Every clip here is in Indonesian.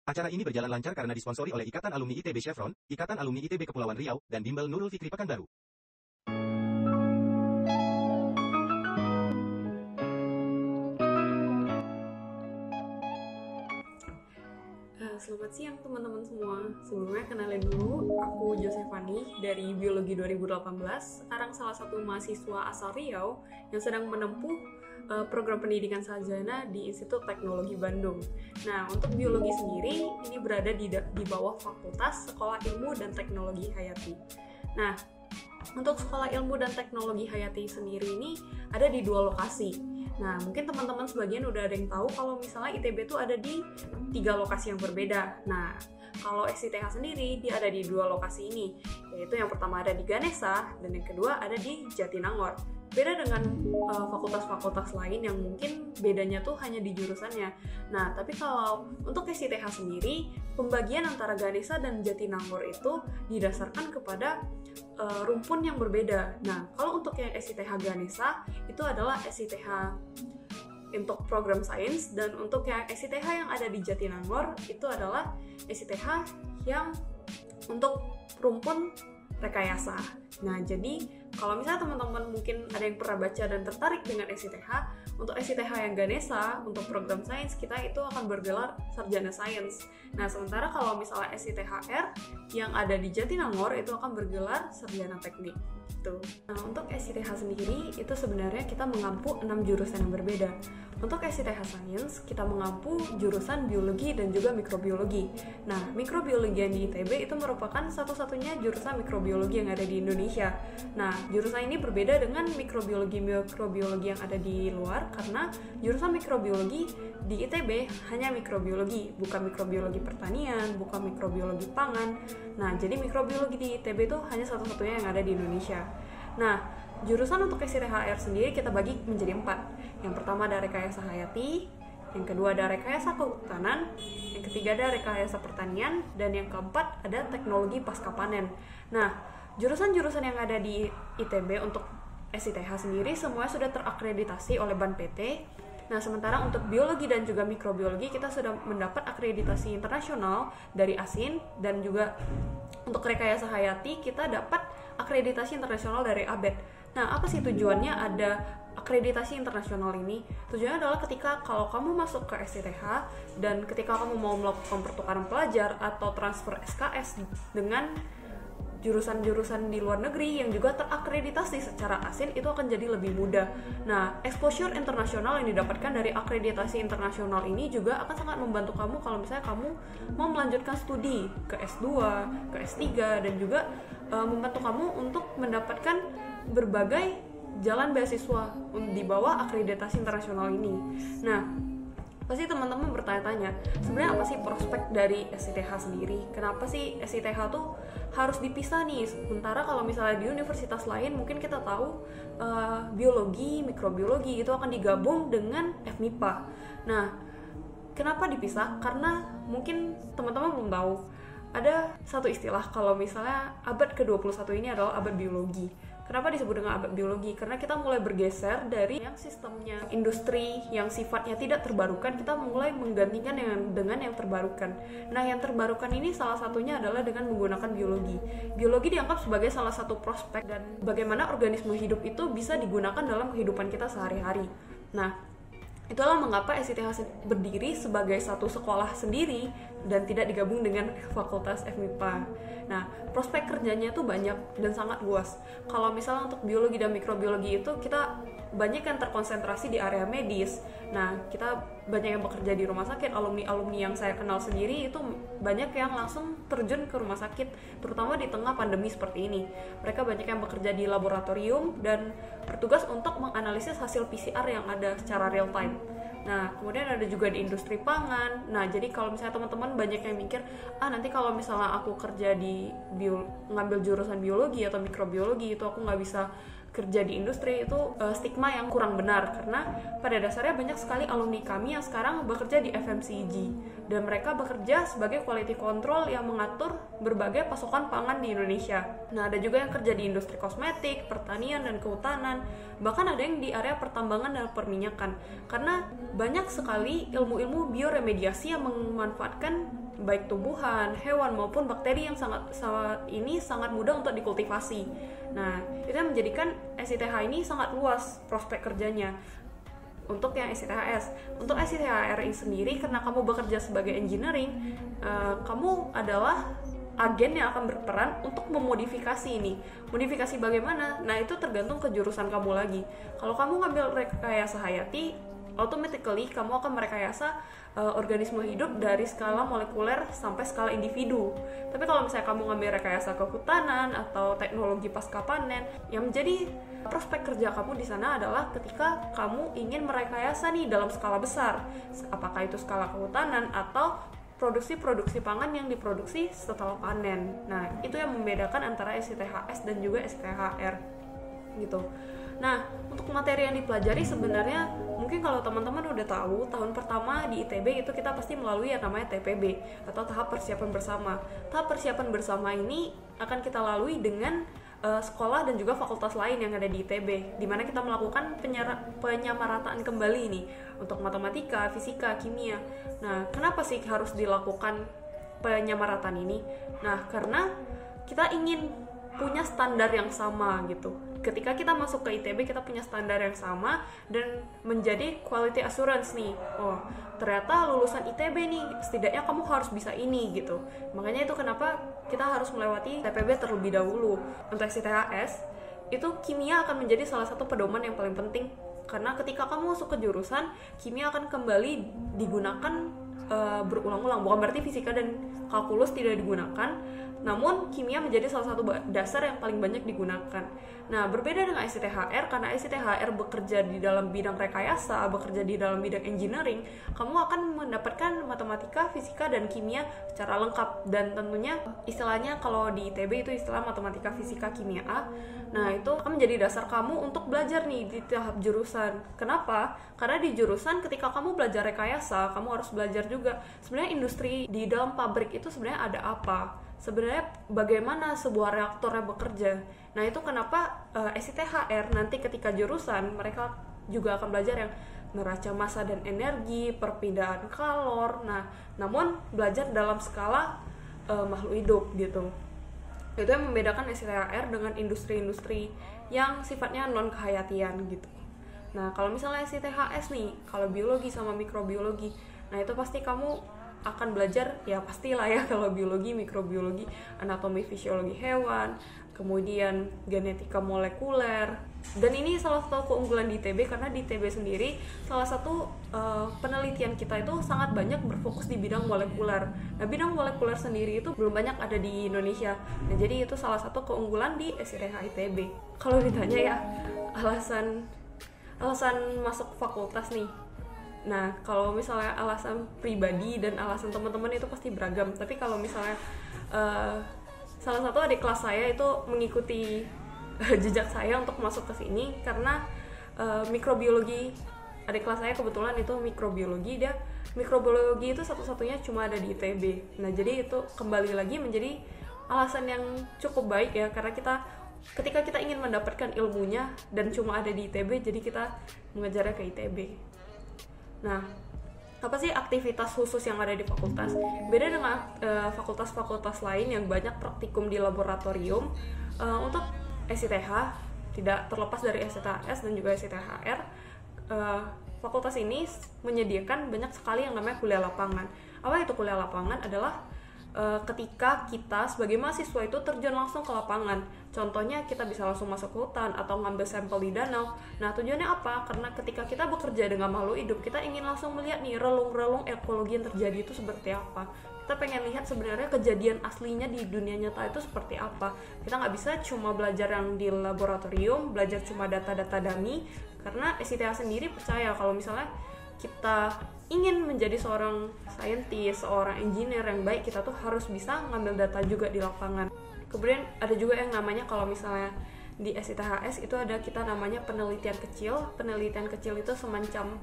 Acara ini berjalan lancar karena disponsori oleh Ikatan Alumni ITB Chevron, Ikatan Alumni ITB Kepulauan Riau, dan Bimbel Nurul Fikri Pekanbaru. Selamat siang teman-teman semua. Sebelumnya kenalin dulu, aku Josephani dari Biologi 2018, sekarang salah satu mahasiswa asal Riau yang sedang menempuh program pendidikan sarjana di Institut Teknologi Bandung. Nah, untuk biologi sendiri ini berada di bawah Fakultas Sekolah Ilmu dan Teknologi Hayati. Nah, untuk Sekolah Ilmu dan Teknologi Hayati sendiri ini ada di 2 lokasi. Nah, mungkin teman-teman sebagian udah ada yang tahu kalau misalnya ITB itu ada di 3 lokasi yang berbeda. Nah, kalau SITH sendiri dia ada di 2 lokasi ini, yaitu yang pertama ada di Ganesha dan yang kedua ada di Jatinangor. Beda dengan fakultas-fakultas lain yang mungkin bedanya tuh hanya di jurusannya. Nah, tapi kalau untuk SITH sendiri, pembagian antara Ganesha dan Jatinangor itu didasarkan kepada rumpun yang berbeda. Nah, kalau untuk yang SITH Ganesha itu adalah SITH untuk program sains, dan untuk yang SITH yang ada di Jatinangor itu adalah SITH yang untuk rumpun rekayasa. Nah, jadi kalau misalnya teman-teman mungkin ada yang pernah baca dan tertarik dengan SITH, untuk SITH yang Ganesha, untuk program sains, kita itu akan bergelar sarjana sains. Nah, sementara kalau misalnya SITHR yang ada di Jatinangor itu akan bergelar sarjana teknik. Gitu. Nah, untuk SITH sendiri itu sebenarnya kita mengampu 6 jurusan yang berbeda. Untuk SITH Sains, kita mengampu jurusan biologi dan juga mikrobiologi. Nah, mikrobiologi yang di ITB itu merupakan satu-satunya jurusan mikrobiologi yang ada di Indonesia. Nah, jurusan ini berbeda dengan mikrobiologi yang ada di luar, karena jurusan mikrobiologi di ITB hanya mikrobiologi, bukan mikrobiologi pertanian, bukan mikrobiologi pangan. Nah, jadi mikrobiologi di ITB itu hanya satu-satunya yang ada di Indonesia. Nah, jurusan untuk SITHR sendiri kita bagi menjadi 4. Yang pertama ada rekayasa hayati, yang kedua ada rekayasa kehutanan, yang ketiga ada rekayasa pertanian, dan yang keempat ada teknologi pasca panen. Nah, jurusan-jurusan yang ada di ITB untuk SITH sendiri semuanya sudah terakreditasi oleh BAN PT. Nah, sementara untuk biologi dan juga mikrobiologi kita sudah mendapat akreditasi internasional dari ASIN, dan juga untuk rekayasa hayati kita dapat akreditasi internasional dari ABET. Nah, apa sih tujuannya ada akreditasi internasional ini? Tujuannya adalah ketika kalau kamu masuk ke SITH dan ketika kamu mau melakukan pertukaran pelajar atau transfer SKS dengan jurusan-jurusan di luar negeri yang juga terakreditasi secara ASIN, itu akan jadi lebih mudah. Nah, exposure internasional yang didapatkan dari akreditasi internasional ini juga akan sangat membantu kamu kalau misalnya kamu mau melanjutkan studi ke S2, ke S3, dan juga membantu kamu untuk mendapatkan berbagai jalan beasiswa di bawah akreditasi internasional ini. Nah, pasti teman-teman bertanya-tanya, sebenarnya apa sih prospek dari SITH sendiri? Kenapa sih SITH tuh harus dipisah nih? Sementara kalau misalnya di universitas lain mungkin kita tahu biologi, mikrobiologi itu akan digabung dengan FMIPA. Nah, kenapa dipisah? Karena mungkin teman-teman belum tahu, ada satu istilah kalau misalnya abad ke-21 ini adalah abad biologi. Kenapa disebut dengan abad biologi? Karena kita mulai bergeser dari yang sistemnya industri yang sifatnya tidak terbarukan, kita mulai menggantikan dengan yang terbarukan. Nah, yang terbarukan ini salah satunya adalah dengan menggunakan biologi. Biologi dianggap sebagai salah satu prospek dan bagaimana organisme hidup itu bisa digunakan dalam kehidupan kita sehari-hari. Nah, itulah mengapa SITH berdiri sebagai satu sekolah sendiri dan tidak digabung dengan fakultas FMIPA. Nah, prospek kerjanya tuh banyak dan sangat luas. Kalau misalnya untuk biologi dan mikrobiologi itu kita banyak yang terkonsentrasi di area medis. Nah, kita banyak yang bekerja di rumah sakit. Alumni-alumni yang saya kenal sendiri itu banyak yang langsung terjun ke rumah sakit, terutama di tengah pandemi seperti ini. Mereka banyak yang bekerja di laboratorium dan bertugas untuk menganalisis hasil PCR yang ada secara real time. Nah, kemudian ada juga di industri pangan. Nah, jadi kalau misalnya teman-teman banyak yang mikir, nanti kalau misalnya aku kerja di ngambil jurusan biologi atau mikrobiologi itu aku nggak bisa kerja di industri itu stigma yang kurang benar, karena pada dasarnya banyak sekali alumni kami yang sekarang bekerja di FMCG dan mereka bekerja sebagai quality control yang mengatur berbagai pasokan pangan di Indonesia. Nah, ada juga yang kerja di industri kosmetik, pertanian, dan kehutanan, bahkan ada yang di area pertambangan dan perminyakan, karena banyak sekali ilmu-ilmu bioremediasi yang memanfaatkan baik tumbuhan, hewan maupun bakteri yang sangat mudah untuk dikultivasi. Nah, itu yang menjadikan SITH ini sangat luas prospek kerjanya. Untuk yang SITHS, untuk SITHR sendiri, karena kamu bekerja sebagai engineering, kamu adalah agen yang akan berperan untuk memodifikasi ini. Modifikasi bagaimana? Nah, itu tergantung ke jurusan kamu lagi. Kalau kamu ngambil rekayasa hayati, automatically kamu akan merekayasa organisme hidup dari skala molekuler sampai skala individu. Tapi kalau misalnya kamu ngambil rekayasa kehutanan atau teknologi pasca panen, yang menjadi prospek kerja kamu di sana adalah ketika kamu ingin merekayasa nih dalam skala besar, apakah itu skala kehutanan atau produksi pangan yang diproduksi setelah panen. Nah, itu yang membedakan antara SITHS dan juga SITHR gitu. Nah, untuk materi yang dipelajari sebenarnya mungkin kalau teman-teman udah tahu, tahun pertama di ITB itu kita pasti melalui yang namanya TPB atau tahap persiapan bersama. Tahap persiapan bersama ini akan kita lalui dengan sekolah dan juga fakultas lain yang ada di ITB, di mana kita melakukan penyamarataan kembali nih untuk matematika, fisika, kimia. Nah, kenapa sih harus dilakukan penyamarataan ini? Nah, karena kita ingin punya standar yang sama gitu. Ketika kita masuk ke ITB, kita punya standar yang sama dan menjadi quality assurance nih. Oh, ternyata lulusan ITB nih, setidaknya kamu harus bisa ini gitu. Makanya itu kenapa kita harus melewati TPB terlebih dahulu. Untuk SITHS, itu kimia akan menjadi salah satu pedoman yang paling penting. Karena ketika kamu masuk ke jurusan, kimia akan kembali digunakan berulang-ulang. Bukan berarti fisika dan kalkulus tidak digunakan, namun kimia menjadi salah satu dasar yang paling banyak digunakan. Nah, berbeda dengan SITHR, karena SITHR bekerja di dalam bidang rekayasa, bekerja di dalam bidang engineering, kamu akan mendapatkan matematika, fisika, dan kimia secara lengkap. Dan tentunya istilahnya kalau di ITB itu istilah matematika, fisika, kimia A. Nah, itu akan menjadi dasar kamu untuk belajar nih di tahap jurusan. Kenapa? Karena di jurusan ketika kamu belajar rekayasa, kamu harus belajar juga sebenarnya industri di dalam pabrik itu sebenarnya ada apa. Sebenarnya bagaimana sebuah reaktornya bekerja. Nah, itu kenapa SITHR nanti ketika jurusan mereka juga akan belajar yang neraca massa dan energi, perpindahan kalor. Nah, namun belajar dalam skala makhluk hidup gitu. Itu yang membedakan SITHR dengan industri-industri yang sifatnya non kehayatian gitu. Nah, kalau misalnya SITHS nih, kalau biologi sama mikrobiologi, nah itu pasti kamu akan belajar, ya pastilah ya kalau biologi, mikrobiologi, anatomi fisiologi hewan, kemudian genetika molekuler. Dan ini salah satu keunggulan di ITB, karena di ITB sendiri salah satu penelitian kita itu sangat banyak berfokus di bidang molekuler. Nah, bidang molekuler sendiri itu belum banyak ada di Indonesia. Nah, jadi itu salah satu keunggulan di SITH ITB. Kalau ditanya ya alasan masuk fakultas nih. Nah, kalau misalnya alasan pribadi dan alasan teman-teman itu pasti beragam. Tapi kalau misalnya salah satu adik kelas saya itu mengikuti jejak saya untuk masuk ke sini karena mikrobiologi. Adik kelas saya kebetulan itu mikrobiologi, mikrobiologi itu satu-satunya cuma ada di ITB. Nah, jadi itu kembali lagi menjadi alasan yang cukup baik ya, karena ketika kita ingin mendapatkan ilmunya dan cuma ada di ITB, jadi kita mengejarnya ke ITB. Nah, apa sih aktivitas khusus yang ada di fakultas? Beda dengan fakultas-fakultas lain yang banyak praktikum di laboratorium. Untuk SITH, tidak terlepas dari SITHS dan juga SITHR, fakultas ini menyediakan banyak sekali yang namanya kuliah lapangan. Apa itu kuliah lapangan? Adalah ketika kita sebagai mahasiswa itu terjun langsung ke lapangan. Contohnya kita bisa langsung masuk ke hutan atau ngambil sampel di danau. Nah, tujuannya apa? Karena ketika kita bekerja dengan makhluk hidup, kita ingin langsung melihat nih relung-relung ekologi yang terjadi itu seperti apa. Kita pengen lihat sebenarnya kejadian aslinya di dunia nyata itu seperti apa. Kita nggak bisa cuma belajar yang di laboratorium, belajar cuma data-data dummy, karena SITH sendiri percaya kalau misalnya kita ingin menjadi seorang saintis, seorang engineer yang baik, kita tuh harus bisa ngambil data juga di lapangan. Kemudian ada juga yang namanya kalau misalnya di SITHS itu ada kita namanya penelitian kecil. Penelitian kecil itu semacam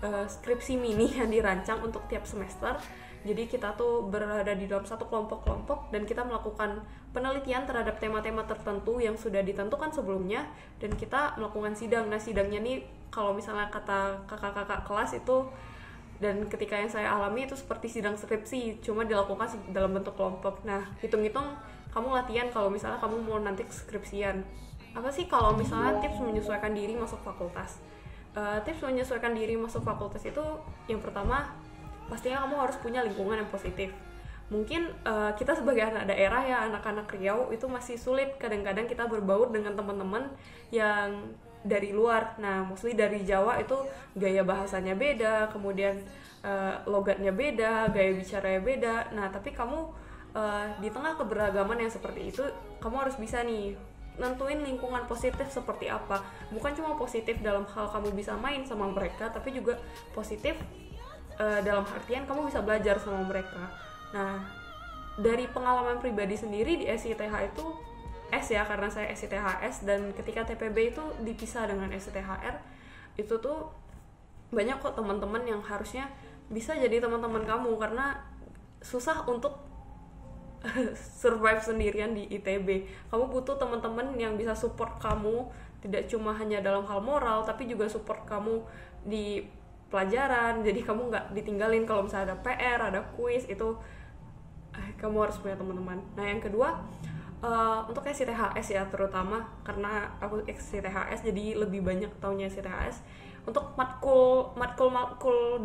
skripsi mini yang dirancang untuk tiap semester. Jadi kita tuh berada di dalam satu kelompok-kelompok dan kita melakukan penelitian terhadap tema-tema tertentu yang sudah ditentukan sebelumnya, dan kita melakukan sidang. Nah, sidangnya nih kalau misalnya kata kakak-kakak kelas itu, dan ketika yang saya alami itu seperti sidang skripsi, cuma dilakukan dalam bentuk kelompok. Nah, hitung-hitung kamu latihan kalau misalnya kamu mau nanti skripsian. Apa sih kalau misalnya tips menyesuaikan diri masuk fakultas? Tips menyesuaikan diri masuk fakultas itu yang pertama, pastinya kamu harus punya lingkungan yang positif. Mungkin kita sebagai anak daerah ya, anak-anak Riau itu masih sulit kadang-kadang kita berbaur dengan teman-teman yang dari luar. Nah, mostly dari Jawa itu gaya bahasanya beda, kemudian logatnya beda, gaya bicaranya beda. Nah, tapi kamu di tengah keberagaman yang seperti itu, kamu harus bisa nih nentuin lingkungan positif seperti apa. Bukan cuma positif dalam hal kamu bisa main sama mereka, tapi juga positif dalam artian kamu bisa belajar sama mereka. Nah, dari pengalaman pribadi sendiri di SITH itu S ya, karena saya SITHS, dan ketika TPB itu dipisah dengan SITHR, itu tuh banyak kok teman-teman yang harusnya bisa jadi teman-teman kamu, karena susah untuk survive sendirian di ITB. Kamu butuh teman-teman yang bisa support kamu, tidak cuma hanya dalam hal moral, tapi juga support kamu di pelajaran. Jadi kamu nggak ditinggalin kalau misalnya ada PR, ada kuis, itu kamu harus punya teman-teman. Nah, yang kedua, untuk SITHS ya terutama, karena aku SITHS jadi lebih banyak taunya SITHS. Untuk matkul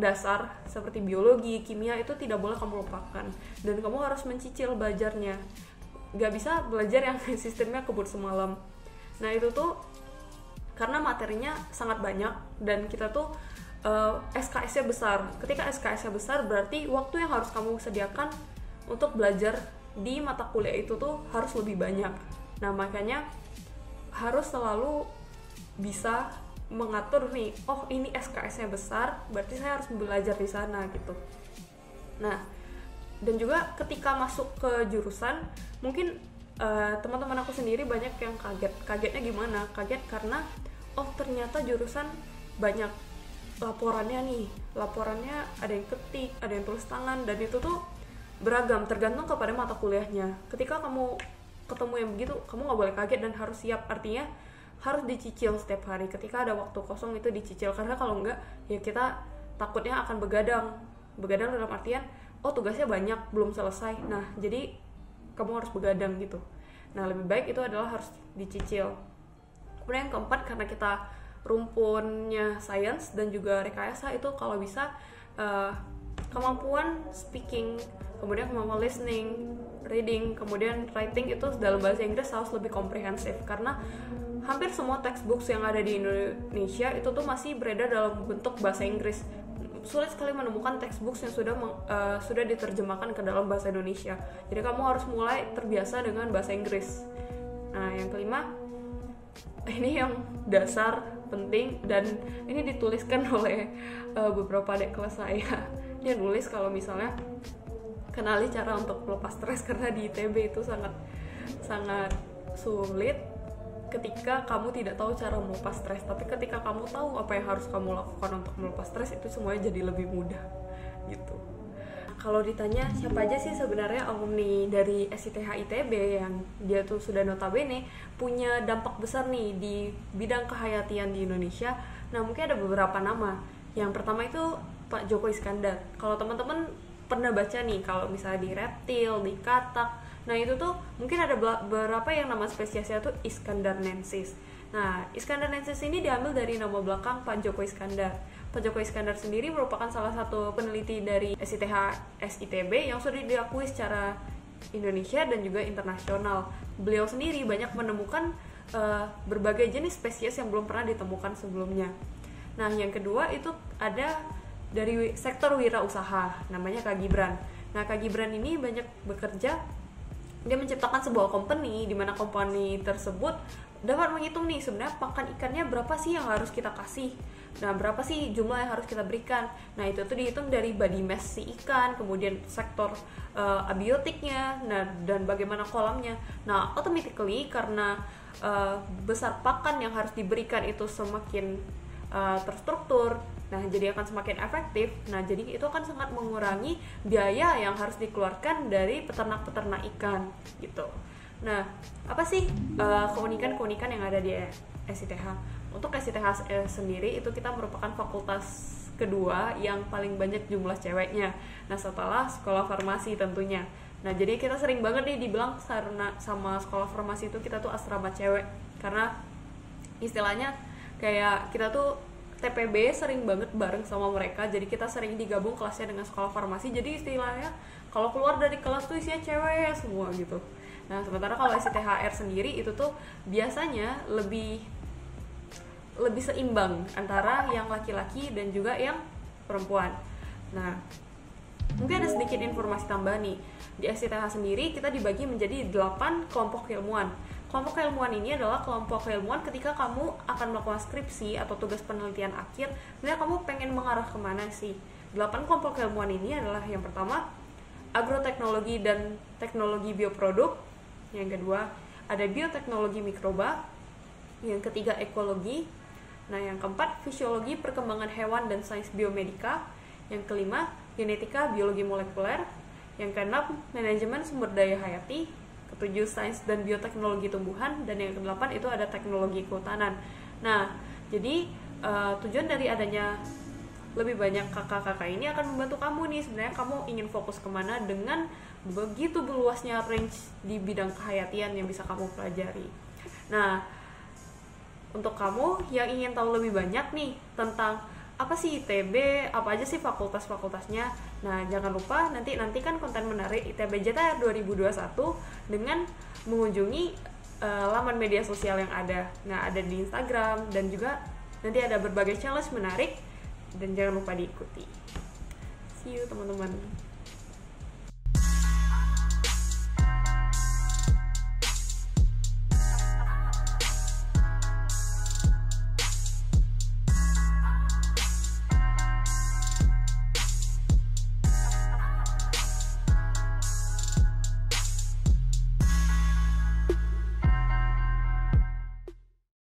dasar seperti biologi, kimia itu tidak boleh kamu lupakan, dan kamu harus mencicil belajarnya. Gak bisa belajar yang sistemnya kebut semalam. Nah, itu tuh karena materinya sangat banyak dan kita tuh SKS-nya besar. Ketika SKS-nya besar berarti waktu yang harus kamu sediakan untuk belajar di mata kuliah itu tuh harus lebih banyak. Nah, makanya harus selalu bisa mengatur nih, oh ini SKS-nya besar, berarti saya harus belajar di sana gitu. Nah, dan juga ketika masuk ke jurusan, mungkin teman-teman aku sendiri banyak yang kaget. Kagetnya gimana? Kaget karena oh ternyata jurusan banyak laporannya nih. Laporannya ada yang ketik, ada yang tulis tangan, dan itu tuh beragam tergantung kepada mata kuliahnya. Ketika kamu ketemu yang begitu, kamu nggak boleh kaget dan harus siap. Artinya harus dicicil setiap hari. Ketika ada waktu kosong itu dicicil, karena kalau enggak ya kita takutnya akan begadang dalam artian oh tugasnya banyak belum selesai. Nah, jadi kamu harus begadang gitu. Nah, lebih baik itu adalah harus dicicil. Kemudian yang keempat, karena kita rumpunnya sains dan juga rekayasa, itu kalau bisa kemampuan speaking, kemudian kemampuan listening, reading, kemudian writing itu dalam bahasa Inggris harus lebih komprehensif, karena hampir semua textbooks yang ada di Indonesia itu tuh masih beredar dalam bentuk bahasa Inggris. Sulit sekali menemukan textbooks yang sudah diterjemahkan ke dalam bahasa Indonesia. Jadi kamu harus mulai terbiasa dengan bahasa Inggris. Nah, yang kelima, ini yang dasar penting, dan ini dituliskan oleh beberapa adik kelas saya. Dia nulis kalau misalnya kenali cara untuk melepas stres, karena di ITB itu sangat sulit ketika kamu tidak tahu cara melepas stres. Tapi ketika kamu tahu apa yang harus kamu lakukan untuk melepas stres, itu semuanya jadi lebih mudah gitu. Kalau ditanya siapa aja sih sebenarnya alumni dari SITH ITB yang dia tuh sudah notabene punya dampak besar nih di bidang kehayatian di Indonesia, nah mungkin ada beberapa nama. Yang pertama itu Pak Joko Iskandar. Kalau teman-teman pernah baca nih, kalau misalnya di Reptil, di Katak, nah itu tuh mungkin ada beberapa yang nama spesiesnya tuh Iskandarnensis. Nah, Iskandarnensis ini diambil dari nama belakang Pak Joko Iskandar. Pak Joko Iskandar sendiri merupakan salah satu peneliti dari SITH SITB yang sudah diakui secara Indonesia dan juga internasional. Beliau sendiri banyak menemukan berbagai jenis spesies yang belum pernah ditemukan sebelumnya. Nah, yang kedua itu ada dari sektor wirausaha, namanya Kak Gibran. Nah, Kak Gibran ini banyak bekerja dia menciptakan sebuah company di mana company tersebut dapat menghitung nih sebenarnya pakan ikannya berapa sih yang harus kita kasih. Nah, berapa sih jumlah yang harus kita berikan. Nah, itu tuh dihitung dari body mass si ikan, kemudian sektor abiotiknya, nah, dan bagaimana kolamnya. Nah, automatically karena besar pakan yang harus diberikan itu semakin terstruktur, nah jadi akan semakin efektif. Nah, jadi itu akan sangat mengurangi biaya yang harus dikeluarkan dari peternak-peternak ikan gitu. Nah, apa sih keunikan-keunikan yang ada di SITH? Untuk SITH sendiri itu kita merupakan fakultas kedua yang paling banyak jumlah ceweknya. Nah, setelah sekolah farmasi tentunya. Nah, jadi kita sering banget nih dibilang sama sekolah farmasi itu kita tuh asrama cewek. Karena istilahnya kayak kita tuh TPB sering banget bareng sama mereka. Jadi kita sering digabung kelasnya dengan sekolah farmasi. Jadi istilahnya kalau keluar dari kelas tuh isinya cewek semua gitu. Nah, sementara kalau SITHR sendiri itu tuh biasanya lebih seimbang antara yang laki-laki dan juga yang perempuan. Nah, mungkin ada sedikit informasi tambahan nih. Di SITH sendiri kita dibagi menjadi 8 kelompok keilmuan. Kelompok keilmuan ini adalah kelompok keilmuan ketika kamu akan melakukan skripsi atau tugas penelitian akhir, sebenarnya kamu pengen mengarah kemana sih? 8 kelompok keilmuan ini adalah yang pertama, agroteknologi dan teknologi bioproduk. Yang kedua, ada bioteknologi mikroba. Yang ketiga, ekologi. Nah, yang keempat, fisiologi perkembangan hewan dan sains biomedika. Yang kelima, genetika biologi molekuler. Yang keenam, manajemen sumber daya hayati. Ketujuh, sains dan bioteknologi tumbuhan. Dan yang kedelapan itu ada teknologi kehutanan. Nah, jadi tujuan dari adanya lebih banyak kakak-kakak ini akan membantu kamu nih. Sebenarnya kamu ingin fokus kemana dengan begitu berluasnya range di bidang kehayatian yang bisa kamu pelajari. Nah, untuk kamu yang ingin tahu lebih banyak nih tentang apa sih ITB, apa aja sih fakultas-fakultasnya. Nah, jangan lupa nantikan konten menarik ITB JTR 2021 dengan mengunjungi laman media sosial yang ada. Nah, ada di Instagram dan juga nanti ada berbagai challenge menarik dan jangan lupa diikuti. See you teman-teman.